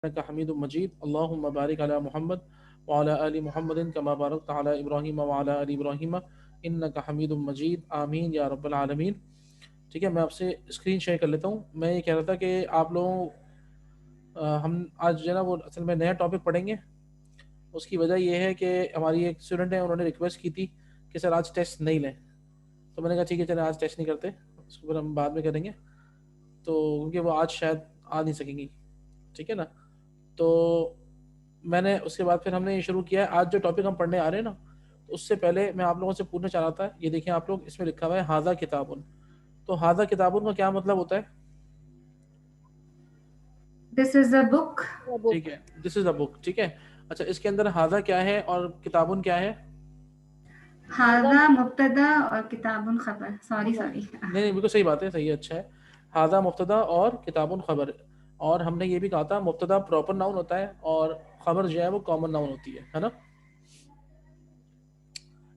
إنك حميد مجيد اللهم بارك على محمد وعلى آل محمد كما باركت على إبراهيم وعلى آل إبراهيم إنك حميد مجيد آمین یا رب العالمین. ٹھیک ہے، میں آپ سے اسکرین شیئر کر لیتا ہوں. میں یہ کہہ رہا تھا کہ آپ لوگوں ہم آج جو ہے نا وہ اصل میں نیا ٹاپک پڑھیں گے. اس کی وجہ یہ ہے کہ ہماری ایک اسٹوڈنٹ ہے، انہوں نے ریکویسٹ کی تھی کہ سر آج ٹیسٹ نہیں لیں. تو میں نے کہا ٹھیک ہے چلیں آج ٹیسٹ نہیں کرتے، اس کو پھر ہم بعد میں کریں گے. تو کیونکہ وہ آج شاید آ نہیں سکیں گی. ٹھیک ہے نا. تو میں نے اس کے بعد پھر ہم نے یہ شروع کیا ہے. آج جو ٹاپک ہم پڑھنے آ رہے ہیں نا، تو اس سے پہلے میں آپ لوگوں سے پوچھنا چاہ رہا تھا، یہ دیکھیں آپ لوگ، اس میں لکھا ہوا ہے ھذا کتابن. تو ھذا کتابن کا کیا مطلب ہوتا ہے؟ This is a book. ٹھیک ہے، دس از اے بک. ٹھیک ہے. اچھا، اس کے اندر ھذا کیا ہے اور کتابن کیا ہے؟ هذا مبتدا اور کتاب خبر. سوری نہیں بالکل صحیح بات ہے، صحیح ہے، اچھا ہے. ھذا مبتدا اور کتابن خبر. اور ہم نے یہ بھی کہا تھا مبتدا پراپر ناؤن ہوتا ہے اور خبر جو ہے وہ کامن ناؤن ہوتی ہے نا.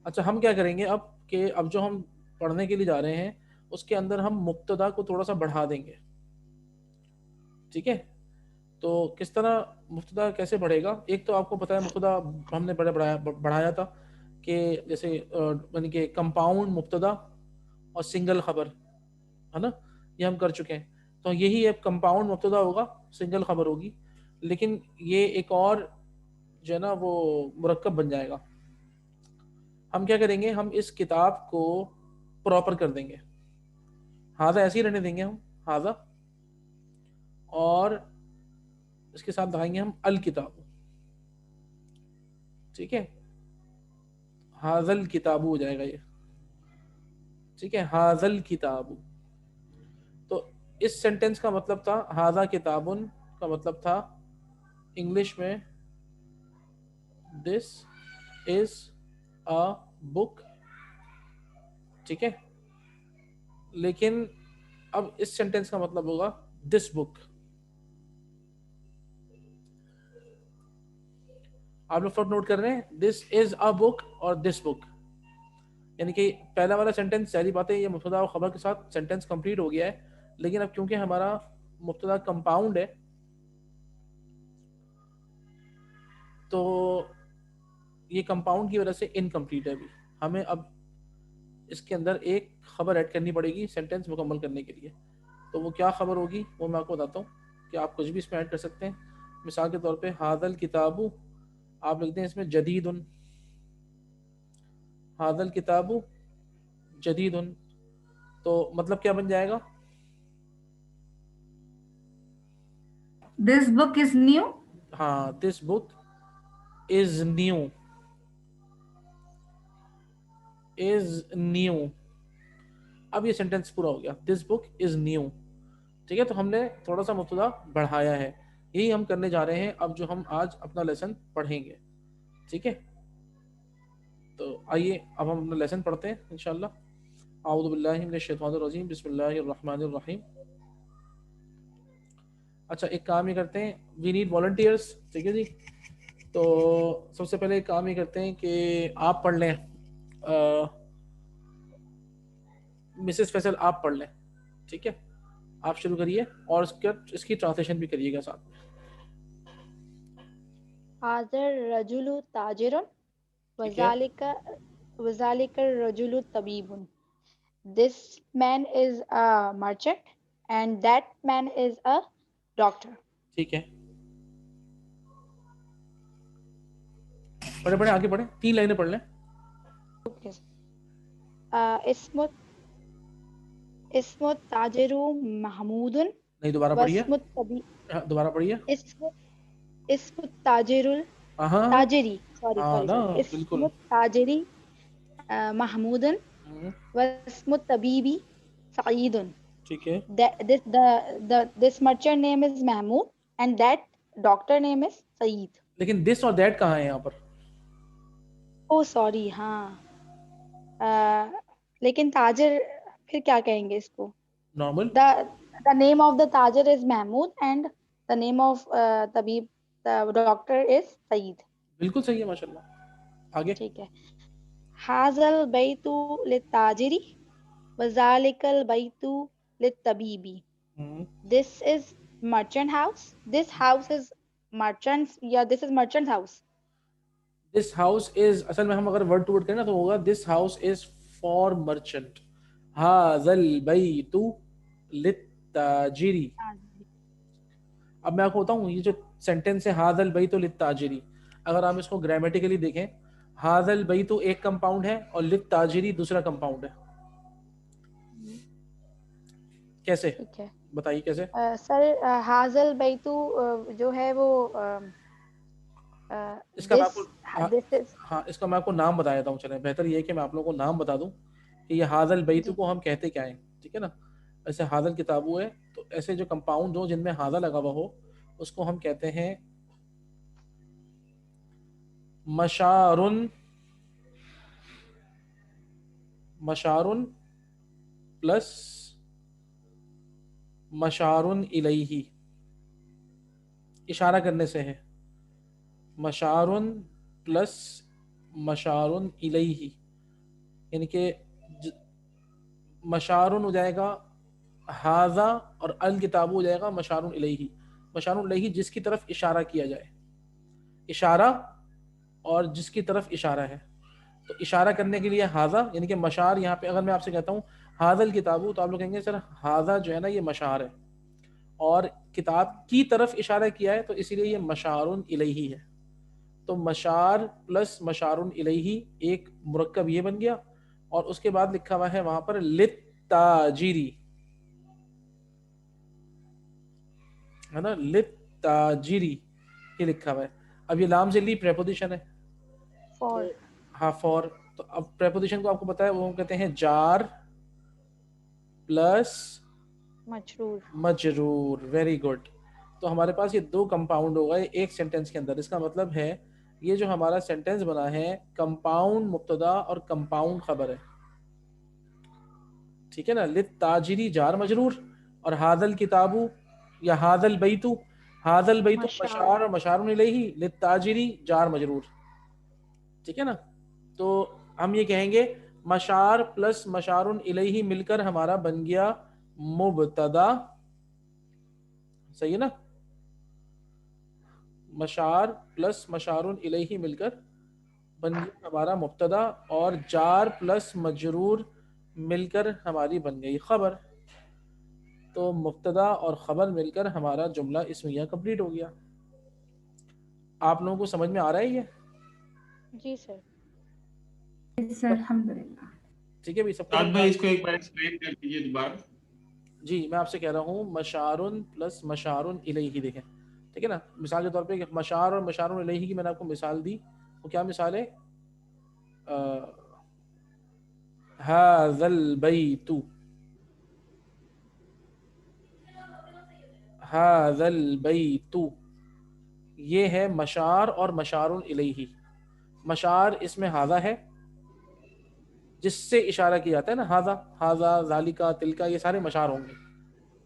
اچھا، ہم کیا کریں گے اب کہ اب جو ہم پڑھنے کے لیے جا رہے ہیں اس کے اندر ہم مبتدا کو تھوڑا سا بڑھا دیں گے. ٹھیک ہے. تو کس طرح مبتدا کیسے بڑھے گا؟ ایک تو آپ کو پتہ ہے مبتدا ہم نے بڑھایا تھا کہ جیسے یعنی کہ کمپاؤنڈ مبتدا اور سنگل خبر ہے نا، یہ ہم کر چکے ہیں. تو یہی اب کمپاؤنڈ مبتدا ہوگا، سنگل خبر ہوگی، لیکن یہ ایک اور جو ہے نا وہ مرکب بن جائے گا. ہم کیا کریں گے، ہم اس کتاب کو پراپر کر دیں گے. ھذا ایسے ہی رہنے دیں گے ہم ھذا، اور اس کے ساتھ لگائیں گے ہم الکتاب. ٹھیک ہے، ھذا الکتاب ہو جائے گا یہ. ٹھیک ہے، ھذا الکتاب. تو اس سینٹنس کا مطلب تھا ھذا کتابن کا مطلب تھا انگلش میں دس از اے بک. ٹھیک ہے. لیکن اب اس سینٹنس کا مطلب ہوگا دس بک. آپ لوگ فرق نوٹ کر رہے ہیں؟ دس از اے بک اور دس بک، یعنی کہ پہلا والا سینٹنس ساری باتیں یہ مبتدا اور خبر کے ساتھ سینٹنس کمپلیٹ ہو گیا ہے، لیکن اب کیونکہ ہمارا مبتدا کمپاؤنڈ ہے تو یہ کمپاؤنڈ کی وجہ سے انکمپلیٹ ہے. ابھی ہمیں اب اس کے اندر ایک خبر ایڈ کرنی پڑے گی سینٹنس مکمل کرنے کے لیے. تو وہ کیا خبر ہوگی وہ میں آپ کو بتاتا ہوں کہ آپ کچھ بھی اس میں ایڈ کر سکتے ہیں. مثال کے طور پہ ھذا الکتاب آپ لکھتے ہیں اس میں جدید. ھذا الکتاب جدید، تو مطلب کیا بن جائے گا؟ This book is new. ہاں، دس بک از نیو. Is new. اب یہ سینٹینس پورا ہو گیا، دس بک از نیو. ٹھیک ہے. تو ہم نے تھوڑا سا مبتدا بڑھایا ہے، یہی ہم کرنے جا رہے ہیں اب جو ہم آج اپنا لیسن پڑھیں گے. ٹھیک ہے. تو آئیے اب ہم اپنا لیسن پڑھتے ہیں انشاءاللہ. اعوذ باللہ من الشیطان الرجیم، بسم اللہ الرحمن الرحیم. اچھا، ایک کام یہ کرتے ہیں، وی نیڈ والنٹیئرس. ٹھیک ہے جی. تو سب سے پہلے ایک کام یہ کرتے ہیں کہ آپ پڑھ لیں، مسز فیصل آپ پڑھ لیں. ٹھیک ہے، آپ شروع کریے اور اس کی ٹرانسلیشن بھی کریے گا ساتھ میں. هذا الرجل تاجر ٹھیک ہے. وذلك الرجل طبيب. This man is a merchant and that man is a doctor. ٹھیک ہے، پڑھے پڑھے آگے پڑھیں، 3 لائنیں پڑھ لیں. Okay. اسم التاجر محمود نہیں، دوبارہ پڑھیے، واسم الطبيب دوبارہ پڑھیے. اسم التاجر ہاں تاجری سوری ہاں سوری نا، سوری بالکل. اسم التاجری محمود واسم الطبيب سعید. ٹھیک ہے. This merchant name is Mahmood and that doctor name is Saeed. لیکن دس اور دیٹ کہاں ہے یہاں پر؟ Oh sorry ہاں لیکن تاجر پھر کیا کہیں گے اس کو؟ Normal. The name of the تاجر is Mahmood and the name of طبیب the doctor is Saeed. بالکل صحیح ہے، ماشاء اللہ. آگے. ٹھیک ہے. هذا البيت للتاجر وذلك البيت للطبيب. This is merchant house. This house is merchants, yeah, this is merchant's house. This house از، اصل میں ہم اگر ورڈ ٹو ورڈ کریں نا تو ہوگا this house is for merchant, ھذا البیت للتاجری. اب میں آپ کو بتاؤں یہ جو سینٹینس ہے ھذا البیت للتاجری، اگر آپ اس کو گرامیٹیکلی دیکھیں ھذا البیت ایک کمپاؤنڈ ہے اور للتاجری دوسرا کمپاؤنڈ ہے. کیسے ٹھیک ہے بتائیے کیسے؟ سر حاضل بیتو جو ہے وہ اس کا میں آپ کو this is ہاں اس کا میں آپ کو نام بتا دیتا ہوں. چلیں بہتر یہ ہے کہ میں آپ لوگوں کو نام بتا دوں کہ یہ ھذا البیت جی کو ہم کہتے کیا ہیں. ٹھیک ہے نا، ایسے ھذا الکتاب ہے تو ایسے جو کمپاؤنڈ ہو جن میں ھذا لگا ہوا ہو اس کو ہم کہتے ہیں مشارن، مشارن پلس مشارن الیہ، اشارہ کرنے سے ہے مشارن پلس مشارن الیہ، یعنی کہ مشارن ہو جائے گا ھذا اور الکتاب ہو جائے گا مشارن الیہ. مشارن الیہ جس کی طرف اشارہ کیا جائے، اشارہ اور جس کی طرف اشارہ ہے، تو اشارہ کرنے کے لیے ھذا یعنی کہ مشار. یہاں پہ اگر میں آپ سے کہتا ہوں ھذا الکتاب تو آپ لوگ کہیں گے سر ھذا جو ہے نا یہ مشار ہے، اور کتاب کی طرف اشارہ کیا ہے تو اسی لیے یہ مشارن الیہ ہے. تو مشار پلس مشارن الیہ ایک مرکب یہ بن گیا، اور اس کے بعد لکھا ہوا ہے وہاں پر للتاجری، ہے نا، للتاجری یہ لکھا ہوا ہے. اب یہ لام ذلی پریپوزیشن ہے for تو ہاں فور. تو اب پریپوزیشن کو آپ کو پتا ہے وہ کہتے ہیں جار پلس مجرور. مجرور. Very good. تو ہمارے پاس یہ دو کمپاؤنڈ ہو گئے ایک سینٹینس کے اندر. اس کا مطلب ہے یہ جو ہمارا سینٹینس بنا ہے کمپاؤنڈ مبتدا اور کمپاؤنڈ خبر ہے. ٹھیک ہے نا، للتاجری جار مجرور، اور ھذا الکتاب یا ھذا البیت، ھذا البیت مشار اور مشار الیہ، للتاجری جار مجرور. ٹھیک ہے نا، تو ہم یہ کہیں گے مشار پلس مشار الیہ مل کر ہمارا بن گیا مبتدا. صحیح ہے نا، مشار پلس مشار الیہ مل کر بن گیا ہمارا مبتدا، اور جار پلس مجرور مل کر ہماری بن گئی خبر. تو مبتدا اور خبر مل کر ہمارا جملہ اسمیہ کمپلیٹ ہو گیا. آپ لوگوں کو سمجھ میں آ رہا ہے یہ؟ جی سر. سر الحمدللہ. ٹھیک ہے بھائی سب کو سعد بھائی اس کو ایک بار ایکسپلین کر دیجیے دوبارہ. جی میں آپ سے کہہ رہا ہوں مشارن پلس مشارن الیہ. دیکھیں ٹھیک ہے نا، مثال کے طور پہ مشار اور مشارن الیہ کی میں نے آپ کو مثال دی، وہ کیا مثال ہے؟ ھذا البیت، ھذا البیت، یہ ہے مشار اور مشار الیہ. مشار اس میں ھذا ہے جس سے اشارہ کیا جاتا ہے نا، ھذا ھذا ذالکا تلکا، یہ سارے مشار ہوں گے،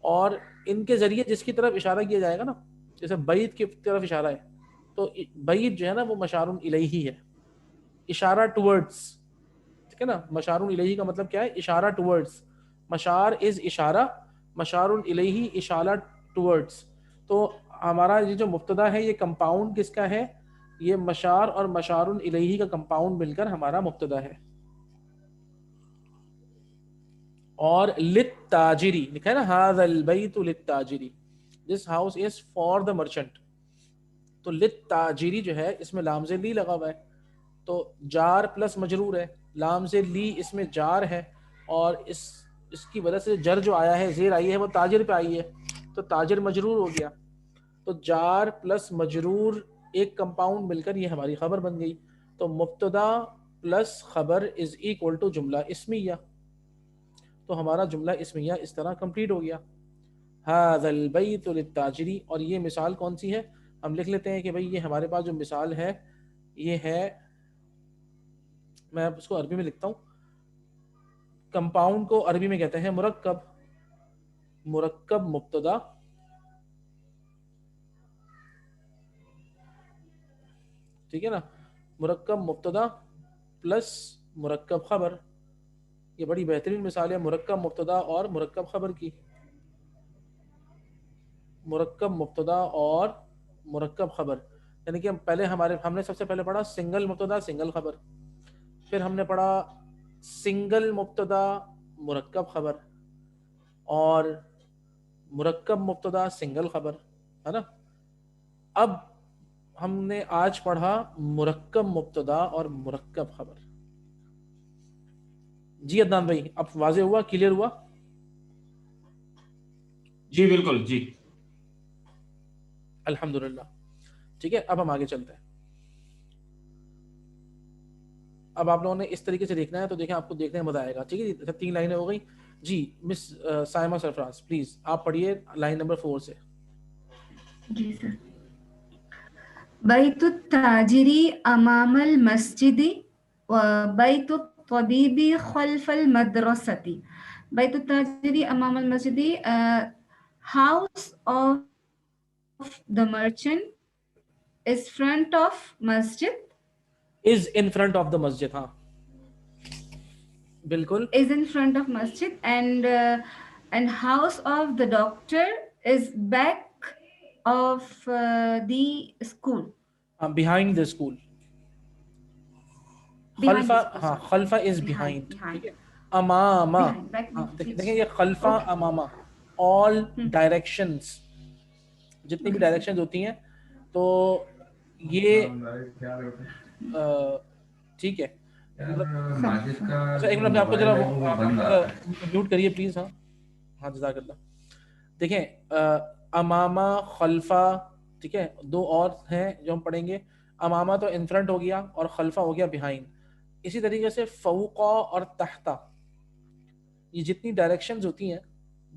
اور ان کے ذریعے جس کی طرف اشارہ کیا جائے گا نا، جیسے بیت کی طرف اشارہ ہے تو بیت جو ہے نا وہ مشار الیہ ہے، اشارہ ٹورڈز. ٹھیک ہے نا، مشار الیہ کا مطلب کیا ہے؟ اشارہ ٹورڈز. مشار از اشارہ، مشار الیہ اشارہ ٹورڈز. تو ہمارا یہ جو مبتدا ہے یہ کمپاؤنڈ کس کا ہے؟ یہ مشار اور مشار الیہ کا کمپاؤنڈ مل کر ہمارا مبتدا ہے. اور للتاجری لکھا ہے نا، ھذا البیت للتاجری، this house is for the merchant. تو للتاجری جو ہے اس میں لام سے لی لگا ہوا ہے، تو جار پلس مجرور ہے، لام سے لی اس میں جار ہے، اور اس کی وجہ سے جر جو آیا ہے زیر آئی ہے وہ تاجر پہ آئی ہے، تو تاجر مجرور ہو گیا. تو جار پلس مجرور ایک کمپاؤنڈ مل کر یہ ہماری خبر بن گئی. تو مبتدا پلس خبر از اکول ٹو جملہ اسمیہ. تو ہمارا جملہ اسمیہ اس طرح کمپلیٹ ہو گیا، ھذا البیت للتاجری. اور یہ مثال کون سی ہے؟ ہم لکھ لیتے ہیں کہ بھئی یہ ہمارے پاس جو مثال ہے یہ ہے، میں اب اس کو عربی میں لکھتا ہوں. کمپاؤنڈ کو عربی میں کہتے ہیں مرکب. مرکب مبتدا ٹھیک ہے نا، مرکب مبتدا پلس مرکب خبر. یہ بڑی بہترین مثال ہے مرکب مبتدا اور مرکب خبر کی. مرکب مبتدا اور مرکب خبر، یعنی کہ ہم نے سب سے پہلے پڑھا سنگل مبتدا سنگل خبر، پھر ہم نے پڑھا سنگل مبتدا مرکب خبر، اور مرکب مبتدا سنگل خبر، ہے نا. اب ہم نے آج پڑھا مرکب مبتدا اور مرکب خبر. جی عدنان بھائی اب واضح ہوا، کلیئر ہوا؟ جی بالکل جی. الحمدللہ. ٹھیک ہے اب ہم آگے چلتے ہیں. اب آپ لوگوں نے اس طریقے سے دیکھنا ہے تو دیکھیں آپ کو دیکھنے میں مزہ آئے گا. ٹھیک ہے جی 3 لائنیں ہو گئی. جی مس سائمہ سرفراز پلیز آپ پڑھیے لائن نمبر 4 سے. جی سر. بیت التاجری امام المسجد و بیت الطبیبی خلف المدرستی. بیت التاجری امام المسجد, house of the merchant is front of masjid. is in front of the masjid. ہاں بالکل. is in front of masjid, and house of the doctor is back of the school. behind the school. Behind خلفہ the school, ہاں sorry. خلفہ از Behind. behind. ٹھیک ہے. امامہ Behind, back ہاں means دیکھیں please. یہ خلفہ Okay. امامہ all directions جتنی بھی Okay, sir. Directions ہوتی ہیں تو یہ ٹھیک ہے. اچھا ایک منٹ آپ کو ذرا میوٹ کریے پلیز. ہاں ہاں جزاک اللہ. دیکھیں امامہ خلفہ ٹھیک ہے 2 اور ہیں جو ہم پڑھیں گے. امامہ تو ان فرنٹ ہو گیا اور خلفہ ہو گیا بیہائنڈ. اسی طریقے سے فوقا اور تحتا یہ جتنی ڈائریکشنز ہوتی ہیں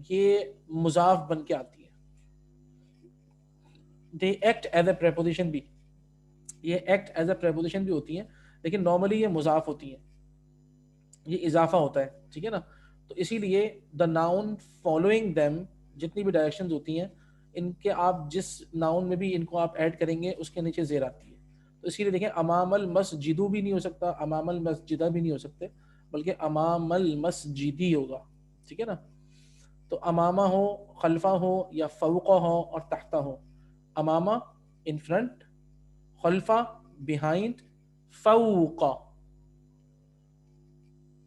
یہ مضاف بن کے آتی ہیں. They act as a preposition بھی, یہ ایکٹ ایز اے پریپوزیشن بھی ہوتی ہیں لیکن نارملی یہ مضاف ہوتی ہیں, یہ اضافہ ہوتا ہے. ٹھیک ہے نا. تو اسی لیے دا ناؤن فالوئنگ دیم جتنی بھی ڈائریکشنز ہوتی ہیں ان کے آپ جس ناؤن میں بھی ان کو آپ ایڈ کریں گے اس کے نیچے زیر آتی ہے. تو اسی لیے دیکھیں امام المسجدو بھی نہیں ہو سکتا, امام المسجدہ بھی نہیں ہو سکتے, بلکہ امام المسجدی ہوگا. ٹھیک ہے نا. تو امامہ ہو خلفہ ہو یا فوقہ ہو اور تحتہ ہو. امامہ ان فرنٹ, خلفہ بیہائنڈ, فوقہ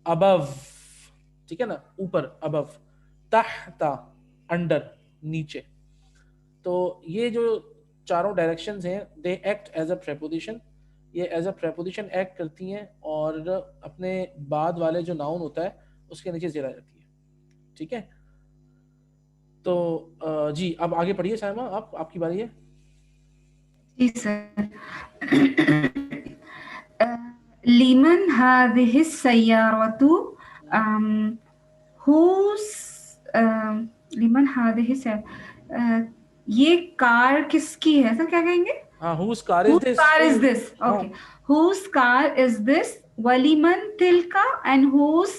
ابو, ٹھیک ہے نا اوپر ابو, تحت انڈر نیچے. تو یہ جو چاروں ڈائریکشنز ہیں they act as a preposition, یہ ایز اے پریپوزیشن ایکٹ کرتی ہیں اور اپنے بعد والے جو ناؤن ہوتا ہے اس کے نیچے زیر آ جاتی ہے. ٹھیک ہے. تو جی اب آگے پڑھیے سائمہ آپ کی باری ہے. جی سر. لمن هذه السيارة, لمن هذه السيارة, یہ کار کس کی ہے سر, کیا کہیں گے؟ ہاں whose car is Whose this. car is this? Okay. Whose car is this? ولیمن تلکا, and whose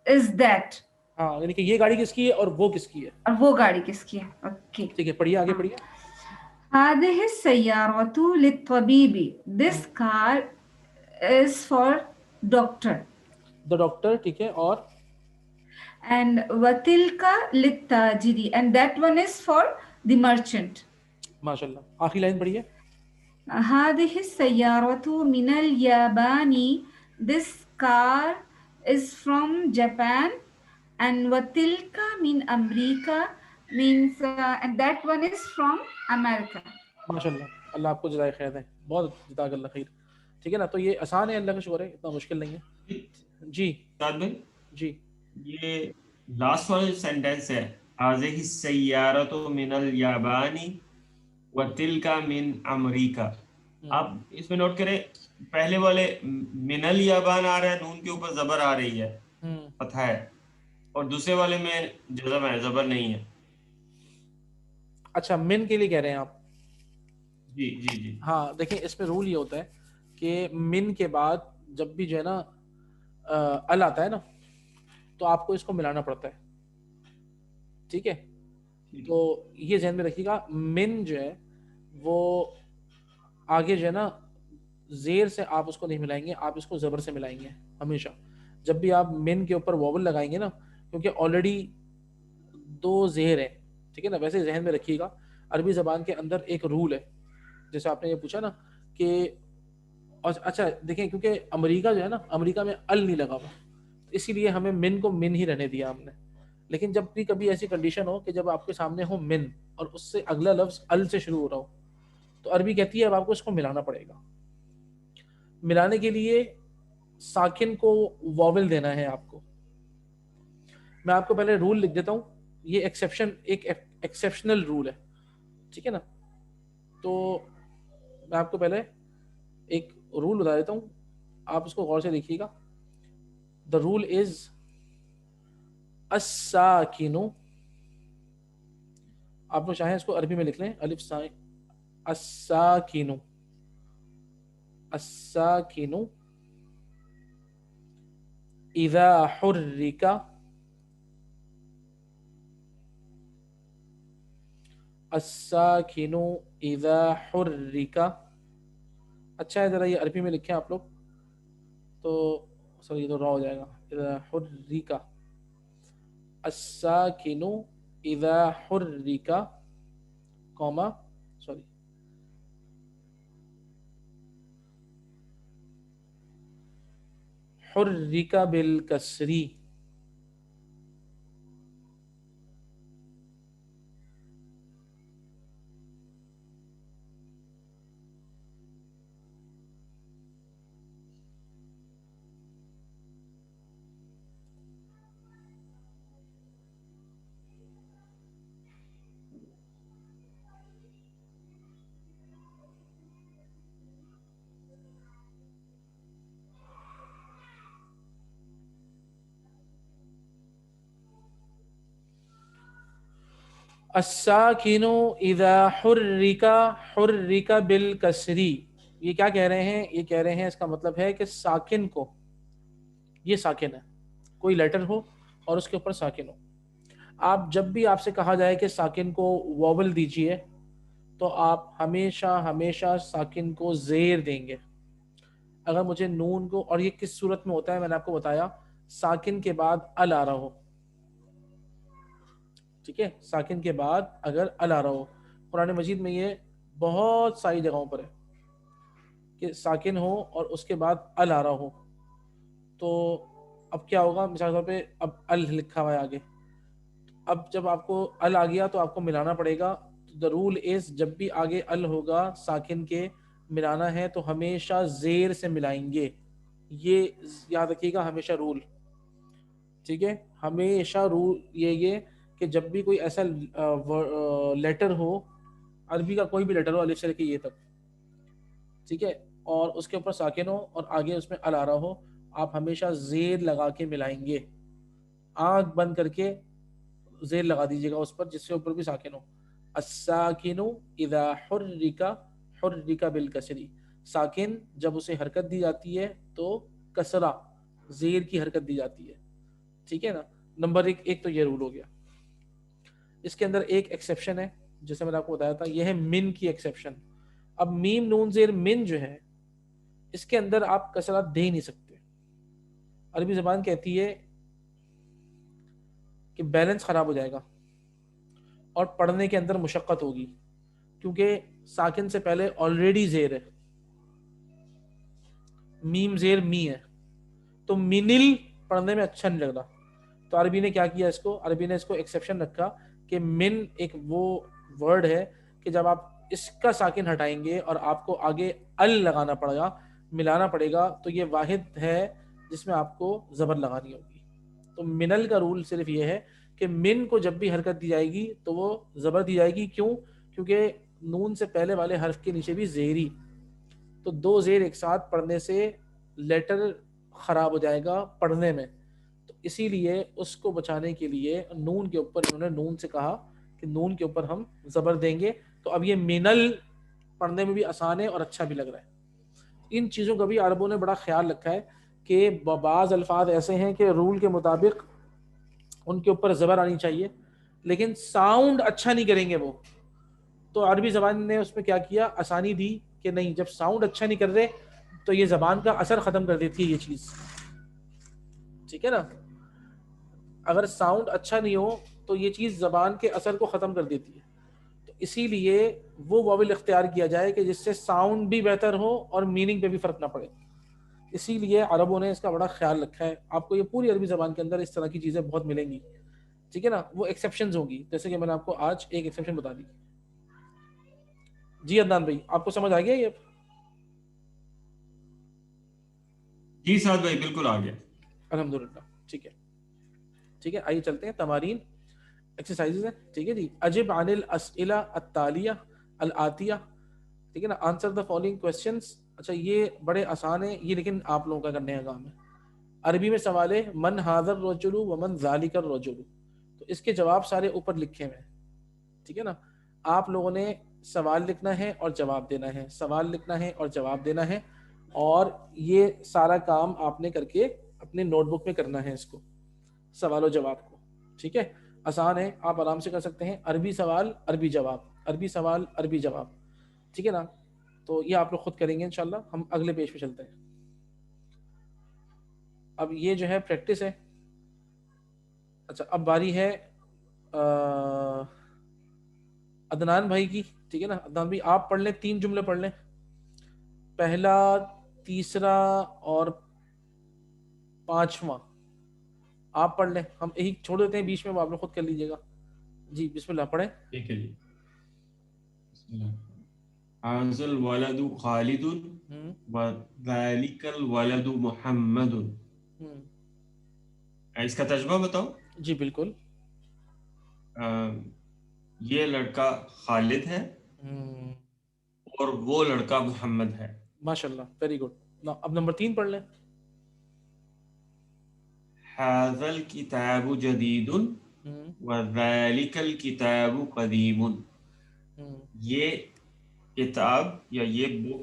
is that? ہاں یعنی کہ یہ گاڑی کس کی ہے اور وہ کس کی ہے, اور وہ گاڑی کس کی ہے. اوکے ٹھیک ہے پڑھیے آگے پڑھیے. هذه السيارة للطبيب. This car is for doctor. The doctor, ٹھیک ہے, اور And وتلك للتاجر, and that one is for the merchant. ماشاء اللہ. آخری لائن پڑھیے. هذه السيارة من اليابان. This car is from Japan. And وتلك من أمريكا means and that one is from America. ماشاء اللہ, اللہ آپ کو جزائے خیر دے, بہت جزاک اللہ خیر. ٹھیک ہے نا. تو یہ آسان ہے, اللہ کا شکر ہے, اتنا مشکل نہیں ہے. جی استاد بھائی جی یہ لاسٹ والا سینٹینس ہے هذه السيارة من اليابان وتلك من امریکہ. آپ اس میں نوٹ کریں پہلے والے من الیابان آ رہا ہے, نون کے اوپر زبر آ رہی ہے, فتح ہے, اور دوسرے والے میں جزم ہے, زبر نہیں ہے. اچھا من کے لیے کہہ رہے ہیں آپ. جی جی جی ہاں دیکھیں اس میں رول یہ ہوتا ہے کہ من کے بعد جب بھی جو ہے نا ال آتا ہے نا تو آپ کو اس کو ملانا پڑتا ہے. ٹھیک ہے. تو یہ ذہن میں رکھیے گا, من جو ہے وہ آگے جو ہے نا زیر سے آپ اس کو نہیں ملائیں گے, آپ اس کو زبر سے ملائیں گے ہمیشہ. جب بھی آپ من کے اوپر واول لگائیں گے نا, کیونکہ آلریڈی 2 زیر ہیں, ٹھیک ہے نا, ویسے ذہن میں رکھیے گا عربی زبان کے اندر ایک رول ہے، جیسے آپ نے یہ پوچھا نا کہ اچھا دیکھیں کیونکہ امریکہ جو ہے نا، امریکہ میں ال نہیں لگا ہوا، اسی لیے ہمیں من کو من ہی رہنے دیا ہم نے. لیکن جب بھی کبھی ایسی کنڈیشن ہو کہ جب آپ کے سامنے ہو من اور اس سے اگلا لفظ ال سے شروع ہو رہا ہو، تو عربی کہتی ہے اب آپ کو اس کو ملانا پڑے گا. ملانے کے لیے ساکن کو واول دینا ہے آپ کو. میں آپ کو پہلے رول لکھ دیتا ہوں، یہ ایک ایکسیپشنل رول ہے، ٹھیک ہے نا. تو میں آپ کو پہلے ایک رول بتا دیتا ہوں، آپ اس کو غور سے دیکھیے گا. دا رول از الساکن، آپ لوگ چاہیں اس کو عربی میں لکھ لیں، الف ساکن، الساکن، الساکن اذا حرک، الساکن اذا حرک. اچھا ہے ذرا یہ عربی میں لکھیں آپ لوگ، تو سر یہ تو را ہو جائے گا. اذا حرک، الساکن اذا حرک، کوما، سوری، حرک بالکسری. الساکن اذا حرک، حرک بالکسری. یہ کیا کہہ رہے ہیں؟ یہ کہہ رہے ہیں اس کا مطلب ہے کہ ساکن کو، یہ ساکن ہے، کوئی لیٹر ہو اور اس کے اوپر ساکن ہو. آپ جب بھی آپ سے کہا جائے کہ ساکن کو واول دیجئے، تو آپ ہمیشہ ہمیشہ ساکن کو زیر دیں گے. اگر مجھے نون کو، اور یہ کس صورت میں ہوتا ہے میں نے آپ کو بتایا، ساکن کے بعد ال آ رہا ہو، ٹھیک ہے، ساکن کے بعد اگر ال آ رہا ہو. قرآن مجید میں یہ بہت ساری جگہوں پر ہے کہ ساکن ہو اور اس کے بعد ال آ رہا ہو. تو اب کیا ہوگا؟ مثال طور پہ اب ال لکھا ہوا ہے آگے، اب جب آپ کو ال آ گیا تو آپ کو ملانا پڑے گا. دا رول از جب بھی آگے ال ہوگا ساکن کے ملانا ہے تو ہمیشہ زیر سے ملائیں گے. یہ یاد رکھیے گا ہمیشہ رول، ٹھیک ہے. ہمیشہ رول یہ کہ جب بھی کوئی ایسا لیٹر ہو، عربی کا کوئی بھی لیٹر ہو، الف سے لے کے یہ تک، ٹھیک ہے، اور اس کے اوپر ساکن ہو اور آگے اس میں ال آ رہا ہو، آپ ہمیشہ زیر لگا کے ملائیں گے. آنکھ بند کر کے زیر لگا دیجیے گا اس پر جس کے اوپر بھی ساکن ہو. الساکن اذا حرک، حرک بالکسری. ساکن جب اسے حرکت دی جاتی ہے تو کسرہ، زیر کی حرکت دی جاتی ہے، ٹھیک ہے نا. نمبر ایک تو یہ رول ہو گیا. اس کے اندر ایک ایکسیپشن ہے جیسے میں نے آپ کو بتایا تھا، یہ ہے من کی ایکسیپشن. اب میم نون زیر من جو ہے اس کے اندر آپ کسرہ دے ہی نہیں سکتے. عربی زبان کہتی ہے کہ بیلنس خراب ہو جائے گا اور پڑھنے کے اندر مشقت ہوگی، کیونکہ ساکن سے پہلے آلریڈی زیر ہے، میم زیر می ہے، تو منل پڑھنے میں اچھا نہیں لگ رہا. تو عربی نے کیا کیا، اس کو عربی نے اس کو ایکسیپشن رکھا کہ من ایک وہ ورڈ ہے کہ جب آپ اس کا ساکن ہٹائیں گے اور آپ کو آگے ال لگانا پڑے گا، ملانا پڑے گا، تو یہ واحد ہے جس میں آپ کو زبر لگانی ہوگی. تو منل کا رول صرف یہ ہے کہ من کو جب بھی حرکت دی جائے گی تو وہ زبر دی جائے گی. کیوں؟ کیونکہ نون سے پہلے والے حرف کے نیچے بھی زیری، تو دو زیر ایک ساتھ پڑھنے سے لیٹر خراب ہو جائے گا پڑھنے میں. تو اسی لیے اس کو بچانے کے لیے نون کے اوپر انہوں نے نون سے کہا کہ نون کے اوپر ہم زبر دیں گے. تو اب یہ منل پڑھنے میں بھی آسان ہے اور اچھا بھی لگ رہا ہے. ان چیزوں کا بھی عربوں نے بڑا خیال رکھا ہے کہ بعض الفاظ ایسے ہیں کہ رول کے مطابق ان کے اوپر زبر آنی چاہیے لیکن ساؤنڈ اچھا نہیں کریں گے وہ. تو عربی زبان نے اس میں کیا کیا، آسانی دی کہ نہیں، جب ساؤنڈ اچھا نہیں کر رہے تو یہ زبان کا اثر ختم کر دیتی ہے یہ چیز، ٹھیک ہے نا. اگر ساؤنڈ اچھا نہیں ہو تو یہ چیز زبان کے اثر کو ختم کر دیتی ہے. تو اسی لیے وہ واول اختیار کیا جائے کہ جس سے ساؤنڈ بھی بہتر ہو اور میننگ پہ بھی فرق نہ پڑے. اسی لیے عربوں نے اس کا بڑا خیال رکھا ہے. آپ کو یہ پوری عربی زبان کے اندر اس طرح کی چیزیں بہت ملیں گی, ٹھیک ہے نا. وہ ایکسیپشنز ہوں گی, جیسے کہ میں نے آپ کو آج ایک ایکسیپشن بتا دی. جی عدنان بھائی, آپ کو سمجھ آ گیا یہ؟ جی سعد بھائی بالکل آ گیا. الحمدللہ, ٹھیک ہے. ٹھیک ہے, آئیے چلتے ہیں تمارین, ایکسرسائزز ہیں. ٹھیک ہے جی. اجب عن الاسئلہ التالیہ الآتیہ, ٹھیک ہے نا. Answer the following questions. اچھا یہ بڑے آسان ہیں یہ, لیکن آپ لوگوں کا کرنے کا کام ہے. عربی میں سوال ہے من ھذا الرجل ومن ذلک الرجل, تو اس کے جواب سارے اوپر لکھے ہوئے ہیں, ٹھیک ہے نا. آپ لوگوں نے سوال لکھنا ہے اور جواب دینا ہے, سوال لکھنا ہے اور جواب دینا ہے, اور یہ سارا کام آپ نے کر کے اپنے نوٹ بک میں کرنا ہے اس کو, سوال و جواب کو. ٹھیک ہے, آسان ہے, آپ آرام سے کر سکتے ہیں. عربی سوال عربی جواب, عربی سوال عربی جواب, ٹھیک ہے نا. تو یہ آپ لوگ خود کریں گے انشاءاللہ. ہم اگلے پیج پہ چلتے ہیں. اب یہ جو ہے پریکٹس ہے. اچھا اب باری ہے عدنان بھائی کی, ٹھیک ہے نا. عدنان بھائی آپ پڑھ لیں, 3 جملے پڑھ لیں, پہلا, تیسرا اور 5واں آپ پڑھ لیں. ہم ایک چھوڑ دیتے ہیں بیچ میں, وہ آپ لوگ خود کر لیجیے گا. جی بسم اللہ پڑھیں. ٹھیک ہے جی. بسم اللہ. ھذا الولد خالد وذلک الولد محمد. اس کا ترجمہ بتاؤ. جی بالکل. یہ لڑکا خالد ہے اور وہ لڑکا محمد ہے. ماشاء اللہ, ویری گڈ. اب نمبر 3 پڑھ لیں. ھذا الکتاب جدید وذلک الکتاب قدیم. یہ کتاب یا یہ بک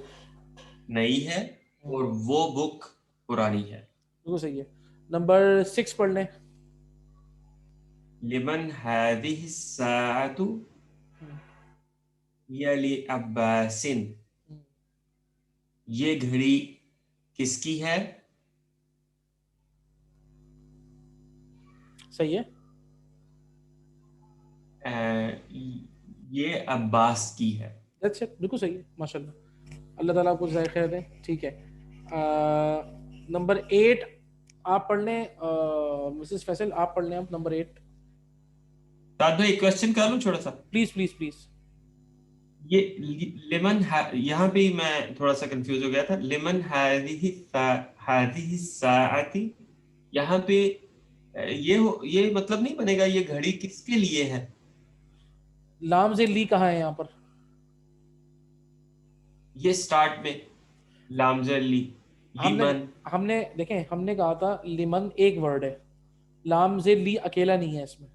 نئی ہے اور وہ بک پرانی ہے. بالکل صحیح ہے. نمبر 6 پڑھ لیں. لمن هذه الساعة یا لعباس. یہ گھڑی کس کی ہے؟ صحیح ہے. یہ عباس کی ہے. بالکل صحیح ہے, ماشاء اللہ. اللہ تعالیٰ آپ کو جزائے خیر دیں. ٹھیک ہے. نمبر 8 آپ پڑھ لیں. مسز فیصل آپ پڑھ لیں اب نمبر 8. سعد بھائی ایک کوشچن کر لوں چھوٹا سا. Please please please. یہ لمن یہاں پہ میں تھوڑا سا کنفیوز ہو گیا تھا. لمن هذه الساعة, یہاں پہ یہ مطلب نہیں بنے گا یہ گھڑی کس کے لیے ہے؟ لام سے لی کہاں ہے یہاں پر؟ یہ سٹارٹ میں لام سے لی. ہم نے دیکھیں, ہم نے کہا تھا لمن ایک ورڈ ہے, لام سے لی اکیلا نہیں ہے اس میں.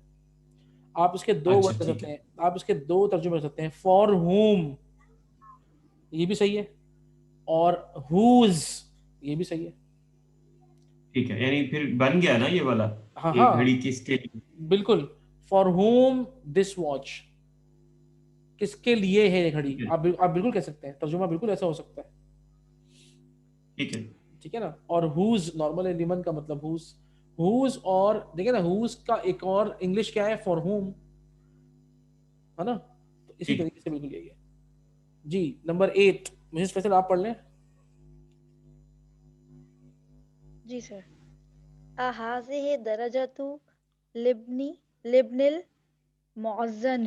آپ اس کے 2 ورڈ کر سکتے ہیں, آپ اس کے 2 ترجمے کر سکتے ہیں. فار ہوم یہ بھی صحیح ہے, اور ہوز یہ بھی صحیح ہے. ٹھیک ہے, یعنی پھر بن گیا نا یہ والا. ہاں یہ گھڑی کس کے لیے؟ بالکل. فار ہوم دس واچ, کس کے لیے ہے یہ گھڑی. آپ بالکل کہہ سکتے ہیں, ترجمہ بالکل ایسا ہو سکتا ہے. ٹھیک ہے, ٹھیک ہے نا. اور ہوز نارمل ہے, لیمن کا مطلب ہوز, اور دیکھیں نا ہوز کا ایک اور انگلش کیا ہے؟ فار ہوم, ہے نا. تو اسی طریقے سے بالکل یہی ہے. جی نمبر 8 مسز فیصل آپ پڑھ لیں. جی سر. هذه درجة لابن المؤذن.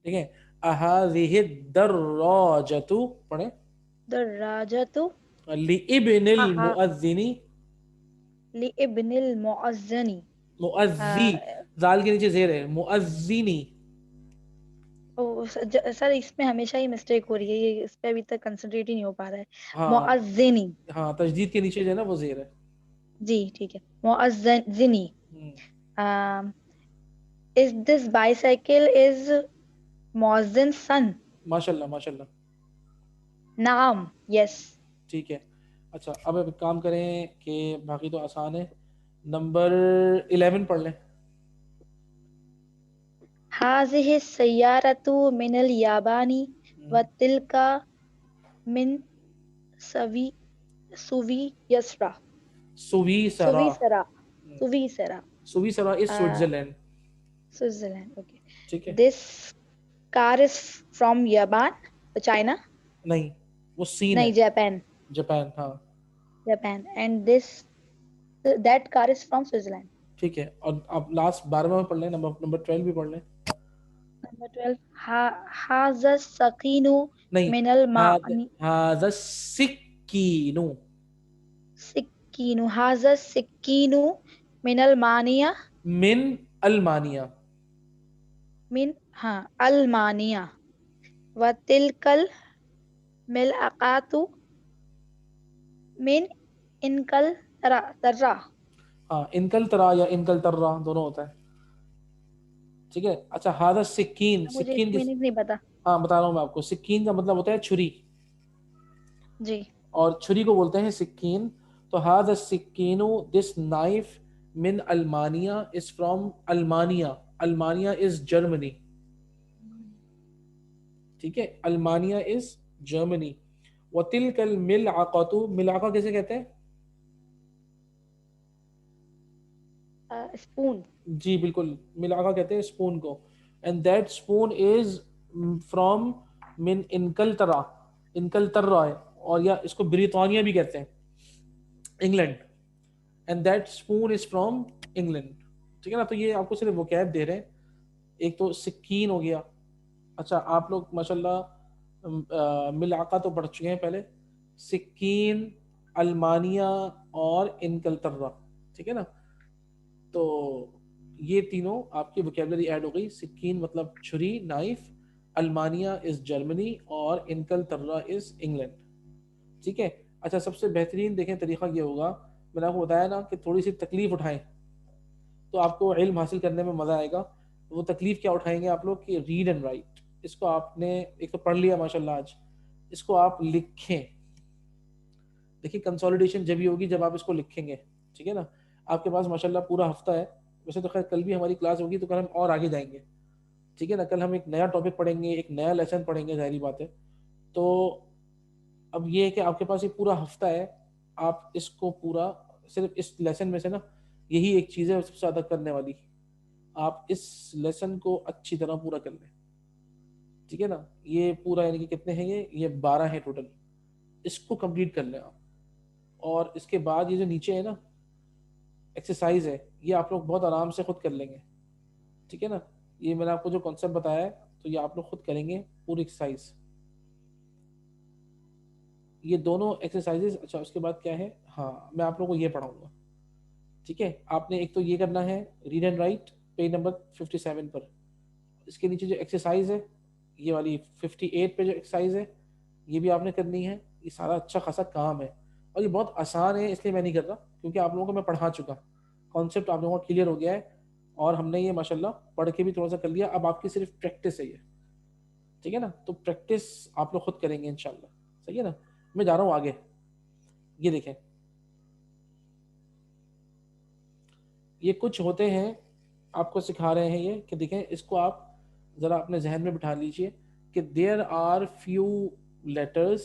دیکھیں هذه الدراجة پڑھیں. دراجة لابن المؤذن, لابن المؤذن. مؤذی زال کے نیچے زیر ہے, مؤذنی. سر اس میں ہمیشہ ہی مسٹیک ہو رہی ہے, یہ اس پہ ابھی تک کنسنٹریٹ ہی نہیں ہو پا رہا ہے. ہاں مؤذنی. ہاں تشدید کے نیچے جو ہے نا وہ زیر ہے. جی ٹھیک ہے. مؤذنی. Is this bicycle is مؤذن son. ماشاء اللہ ماشاء اللہ. نعم yes. ٹھیک ہے. اچھا اب ایک کام کریں کہ باقی تو آسان ہے. نمبر 11 پڑھ لیں. هذه السيارة من اليابان وتلك من سويسرا. سویسرا از سوئٹزرلینڈ. Switzerland. Okay. ٹھیک ہے. This car is from Japan, China? نہیں وہ سین No, ہے. Japan. جاپان. ہاں Japan. And that car is from Switzerland. ٹھیک ہے. اور آپ لاسٹ 12واں میں پڑھ لیں, نمبر 12 بھی پڑھ لیں. Number 12. هذا السكين نہیں, من الماء. هذا السكين. سكين. هذا السكين من المانية. من المانيا. من ألمانيا. وتلك الملعقة من انكلترا. ہاں انکلترا یا انکلترا دونوں ہوتا ہے. ٹھیک ہے. اچھا ہادہ سکین, مجھے سکین کس, میننگ نہیں پتا. ہاں بتا رہا ہوں میں آپ کو. سکین کا مطلب ہوتا ہے چھری, جی. اور چھری کو بولتے ہیں سکین. تو ہادہ السکین, دس نائف, من المانیا از فرام المانیا. المانیا از جرمنی. ٹھیک ہے, المانیا از جرمنی. وَتِلْكَ الْمِلْعَقَةُ, ملعقہ کیسے کہتے ہیں؟ اسپون. جی بالکل, ملعقہ کہتے ہیں اسپون کو. And that spoon is from من انکلترا. انکلترا ہے, اور یا اس کو بریطانیہ بھی کہتے ہیں, England. And that spoon is from England. ٹھیک ہے نا. تو یہ آپ کو صرف وکیب دے رہے ہیں. ایک تو سکین ہو گیا. اچھا آپ لوگ ماشاء اللہ ملعقہ تو پڑھ چکے ہیں پہلے. سکین, المانیہ اور انکلترا. ٹھیک ہے نا. تو یہ تینوں آپ کی وکیبلری ایڈ ہو گئی. سکین مطلب چھری, نائف. المانیہ از جرمنی, اور انکلترا از انگلینڈ. ٹھیک ہے. اچھا سب سے بہترین دیکھیں طریقہ یہ ہوگا, میں نے آپ کو بتایا نا کہ تھوڑی سی تکلیف اٹھائیں تو آپ کو علم حاصل کرنے میں مزہ آئے گا. وہ تکلیف کیا اٹھائیں گے آپ لوگ کہ ریڈ اینڈ رائٹ. اس کو آپ نے ایک تو پڑھ لیا ماشاء اللہ آج, اس کو آپ لکھیں. دیکھیں کنسولیڈیشن جب ہی ہوگی جب آپ اس کو لکھیں گے. ٹھیک ہے نا. آپ کے پاس ماشاء اللہ پورا ہفتہ ہے. ویسے تو خیر کل بھی ہماری کلاس ہوگی تو کل ہم اور آگے جائیں گے. ٹھیک ہے نا. کل ہم ایک نیا ٹاپک پڑھیں گے, ایک نیا لیسن پڑھیں گے, ظاہری بات ہے. تو اب یہ ہے کہ آپ کے پاس یہ پورا ہفتہ ہے, آپ اس کو پورا, صرف اس لیسن میں سے نا یہی ایک چیز ہے سب سے زیادہ کرنے والی. آپ اس لیسن کو اچھی طرح پورا کر لیں. ٹھیک ہے نا. یہ پورا یعنی کہ کتنے ہیں یہ 12 ہیں ٹوٹل. اس کو کمپلیٹ کر لیں آپ. اور اس کے بعد یہ جو نیچے ہے نا ایکسرسائز ہے, یہ آپ لوگ بہت آرام سے خود کر لیں گے. ٹھیک ہے نا. یہ میں نے آپ کو جو کانسیپٹ بتایا ہے تو یہ آپ لوگ خود کریں گے پوری ایکسرسائز, یہ دونوں ایکسرسائزز. اچھا اس کے بعد کیا ہے, ہاں میں آپ لوگوں کو یہ پڑھاؤں گا. ٹھیک ہے. آپ نے ایک تو یہ کرنا ہے read and write page number 57 پر. اس کے نیچے جو ایکسرسائز ہے یہ والی 58 پہ جو ایکسرسائز ہے یہ بھی آپ نے کرنی ہے. یہ سارا اچھا خاصا کام ہے, اور یہ بہت آسان ہے, اس لیے میں نہیں کر رہا کیونکہ آپ لوگوں کو میں پڑھا چکا, کانسیپٹ آپ لوگوں کا کلیئر ہو گیا ہے, اور ہم نے یہ ماشاءاللہ پڑھ کے بھی تھوڑا سا کر لیا. اب آپ کی صرف پریکٹس ہے یہ. ٹھیک ہے نا. تو پریکٹس آپ لوگ خود کریں گے انشاءاللہ. صحیح ہے نا. میں جا رہا ہوں آگے. یہ دیکھیں, یہ کچھ ہوتے ہیں آپ کو سکھا رہے ہیں یہ کہ دیکھیں اس کو آپ ذرا اپنے ذہن میں بٹھا لیجئے کہ there are few letters,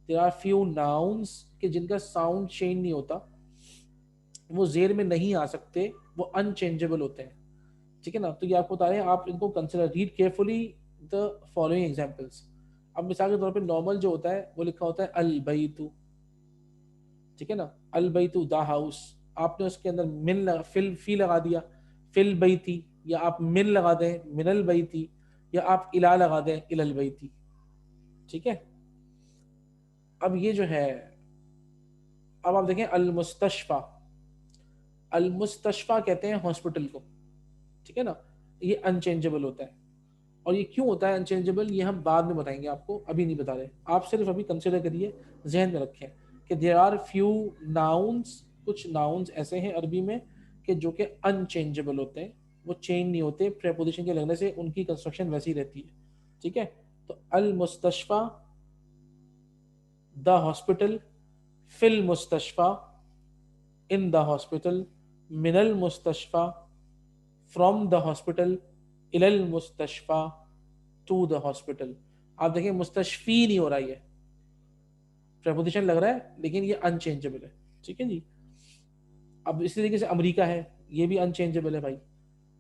there are few nouns کہ جن کا ساؤنڈ چینج نہیں ہوتا, وہ زیر میں نہیں آ سکتے, وہ انچینجبل ہوتے ہیں. ٹھیک ہے نا. تو یہ آپ کو بتا رہے ہیں, آپ ان کو consider, read carefully the following examples. اب مثال کے طور پہ نارمل جو ہوتا ہے وہ لکھا ہوتا ہے البیت. ٹھیک ہے نا. البیت دا ہاؤس. آپ نے اس کے اندر من فی لگا دیا فل بیتی, یا آپ من لگا دیں من البیتی, یا آپ الا لگا دیں الی البیتی. ٹھیک ہے. اب یہ جو ہے, اب آپ دیکھیں المستشفیٰ. المستشفیٰ کہتے ہیں ہاسپٹل کو. ٹھیک ہے نا. یہ انچینجبل ہوتا ہے, اور یہ کیوں ہوتا ہے انچینجبل یہ ہم بعد میں بتائیں گے آپ کو, ابھی نہیں بتا رہے. آپ صرف ابھی کنسیڈر کریے, ذہن میں رکھیں کہ there are few nouns, کچھ nouns ایسے ہیں عربی میں کہ جو کہ انچینجبل ہوتے ہیں, وہ چینج نہیں ہوتے, پریپوزیشن کے لگنے سے ان کی کنسٹرکشن ویسی رہتی ہے. ٹھیک ہے. تو المستشفیٰ, دا ہاسپٹل, فی المستشفیٰ, ان دا ہاسپٹل, من المستشفیٰ, فرام دا ہاسپٹل, الی المستشفیٰ, ٹو دا ہاسپٹل. آپ دیکھیں مستشفی نہیں ہو رہا, یہ پریپوزیشن لگ رہا ہے لیکن یہ انچینجبل ہے. ٹھیک ہے جی. اب اسی طریقے سے امریکہ ہے, یہ بھی انچینجبل ہے بھائی,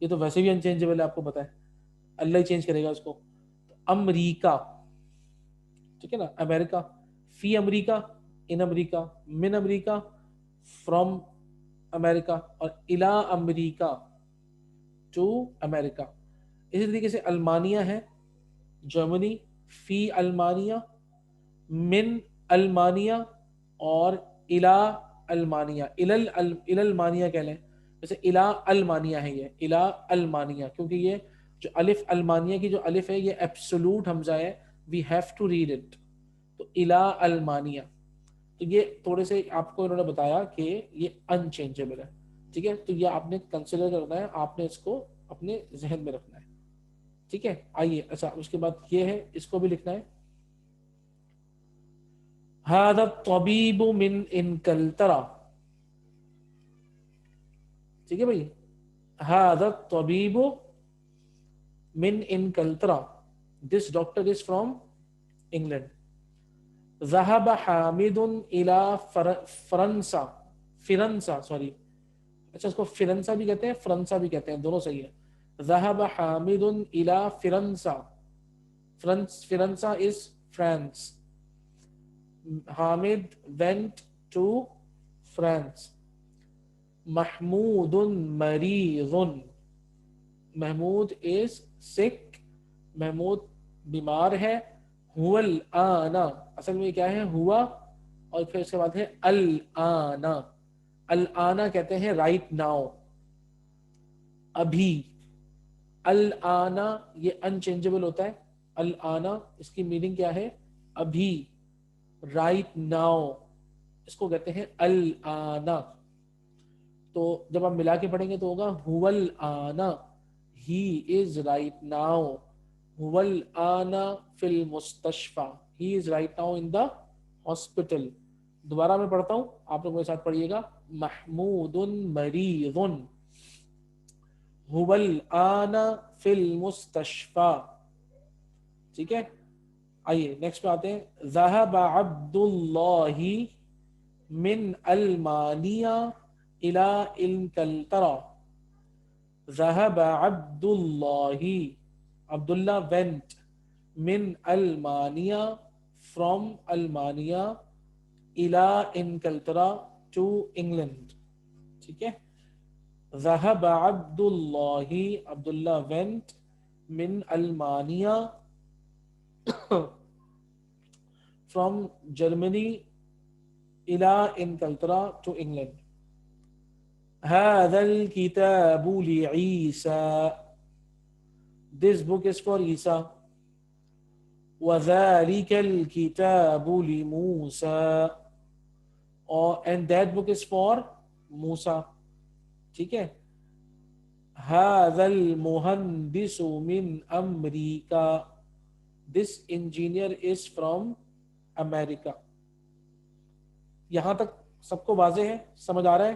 یہ تو ویسے بھی انچینجبل ہے, آپ کو پتا ہے, اللہ ہی چینج کرے گا اس کو. امریکہ, ٹھیک ہے نا, امریکہ, فی امریکہ, ان امریکہ, من امریکہ, فرام امریکہ, اور الا امریکہ, ٹو امریکہ. اسی طریقے سے المانیہ ہے, جرمنی, فی المانیہ, من المانیہ, اور الا المانیہ, الا المانیہ کہہ لیں, جیسے الا المانیہ ہے, یہ الا المانیہ, کیونکہ یہ جو الف المانیہ کی جو الف ہے یہ ایبسولوٹ حمزہ ہے, we have to read it, تو الا المانیہ. تو یہ تھوڑے سے آپ کو انہوں نے بتایا کہ یہ انچینجبل ہے, ٹھیک ہے, تو یہ آپ نے کنسیڈر کرنا ہے, آپ نے اس کو اپنے ذہن میں رکھنا ہے, ٹھیک ہے. آئیے, اچھا اس کے بعد یہ ہے, اس کو بھی لکھنا ہے, هذا الطبيب من انکلترا, ٹھیک ہے بھائی, هذا الطبيب من انکلترا, this doctor is from England. ذهب حامد الى فرنسا, فرنسا سوری, اچھا اس کو فرنسا بھی کہتے ہیں, فرنسا بھی کہتے ہیں, دونوں صحیح ہے. ذهب حامد الى فرنسا, فرنسا is France. Hamid went to France. Mahmood مریض, محمود is sick, محمود بیمار ہے. هو الآن, اصل میں کیا ہے, ہوا, اور پھر اس کے بعد ہے الآن, الآن کہتے ہیں رائٹ ناؤ, ابھی. الآن یہ انچینجبل ہوتا ہے, الآن اس کی میننگ کیا ہے, ابھی, رائٹ ناؤ, اس کو کہتے ہیں الآن. تو جب آپ ملا کے پڑھیں گے تو ہوگا هو الآن, he is right now, هو الآن فی المستشفى, he is right now in the hospital. دوبارہ میں پڑھتا ہوں, آپ لوگ میرے ساتھ پڑھیے گا. محمود مریض, هو الآن فی المستشفى, ٹھیک ہے. آئیے نیکسٹ پہ آتے ہیں. ذهب عبد اللہ من المانیہ الى انکلترا. ذهب عبد اللہ, عبداللہ went, من المانیہ, from المانیہ, الى انکلترا, to England, ٹھیک ہے. ذهب عبد اللہ, عبداللہ went, من المانیہ, from Germany, الى انکلترا, to England. هذا الكتاب لعيسى, this book is for Isa. وذلك الكتاب لموسى, and that book is for Musa, ٹھیک ہے. هذا المهندس من أمريكا, this engineer is from America. یہاں تک سب کو واضح ہے, سمجھ آ رہا ہے؟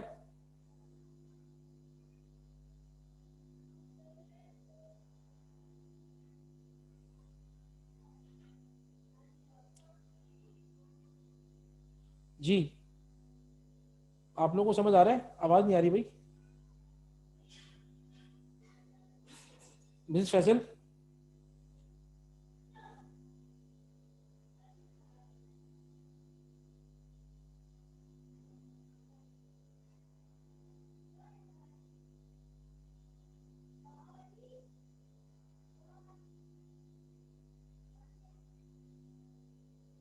جی آپ لوگوں کو سمجھ آ رہا ہے؟ آواز نہیں آ رہی بھائی. Mrs Faisal,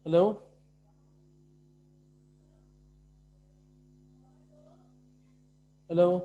hello, hello.